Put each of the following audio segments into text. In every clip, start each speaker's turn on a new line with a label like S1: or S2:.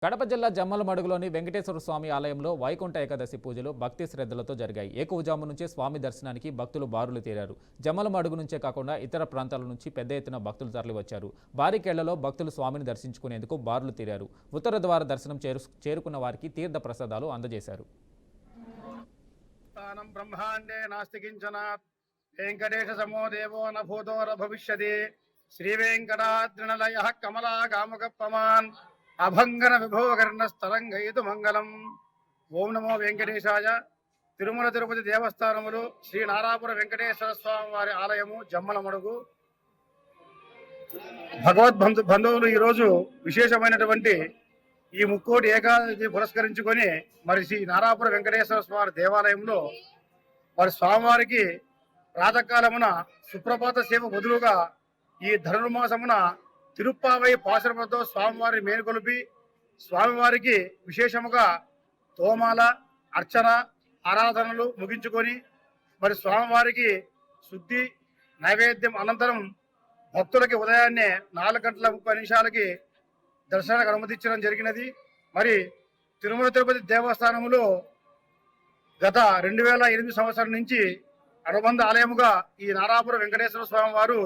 S1: కడప జిల్లా జమ్మలమడుగులోని వెంకటేశ్వర స్వామి ఆలయంలో వైకుంఠ ఏకాదశి పూజలు భక్తి శ్రద్ధలతో జరిగాయి. ఏకూజాము నుంచే స్వామి దర్శనానికి భక్తులు బారులు తీరారు. జమ్మలమడుగు నుంచే కాకుండా ఇతర ప్రాంతాల నుంచి పెద్ద ఎత్తున భక్తులు తరలివచ్చారు. భారీకేళ్లలో భక్తులు స్వామిని దర్శించుకునేందుకు బారులు తీరారు. ఉత్తర ద్వార దర్శనం చేరుకున్న వారికి తీర్థ ప్రసాదాలు అందజేశారు.
S2: వెంకటేశ సమో దేవో న భూతో న భవిష్యతి శ్రీ వెంకటాద్రినలయ కమలాగాముకప్పమాన్ అభంగన విభోగర్ణ స్థలంగైతు మంగళం. ఓం నమో వెంకటేశాయ. తిరుమల తిరుపతి దేవస్థానములు శ్రీ నారాపుర వెంకటేశ్వర స్వామి వారి ఆలయము జమ్మలమడుగు. బంధువులు ఈరోజు విశేషమైనటువంటి ఈ ముక్కోటి ఏకాదశి పురస్కరించుకొని మరి శ్రీ నారాపుర వెంకటేశ్వర స్వామి దేవాలయంలో వారి స్వామివారికి ప్రాతకాలమున సుప్రభాత సేవ బదులుగా ఈ ధనుర్మాసమున తిరుప్పావై పాశురములతో స్వామివారి మేలుకొలిపి స్వామివారికి విశేషముగా తోమాల అర్చన ఆరాధనలు ముగించుకొని మరి స్వామివారికి శుద్ధి నైవేద్యం అనంతరం భక్తులకి ఉదయాన్నే 4:30 దర్శనానికి అనుమతించడం జరిగినది. మరి తిరుమల తిరుపతి దేవస్థానములో గత 2008 సంవత్సరం నుంచి అనుబంధ ఆలయముగా ఈ నారాపుర వెంకటేశ్వర స్వామి వారు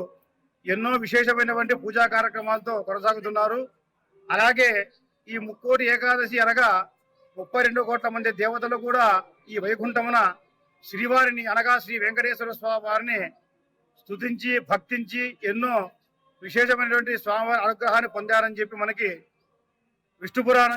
S2: ఎన్నో విశేషమైనటువంటి పూజా కార్యక్రమాలతో కొనసాగుతున్నారు. అలాగే ఈ ముక్కోటి ఏకాదశి అనగా 32 కోట్ల మంది దేవతలు కూడా ఈ వైకుంఠమున శ్రీవారిని అనగా శ్రీ వెంకటేశ్వర స్వామి వారిని స్తుతించి భక్తించి ఎన్నో విశేషమైనటువంటి స్వామివారి అనుగ్రహాన్ని పొందారని చెప్పి మనకి విష్ణు పురాణం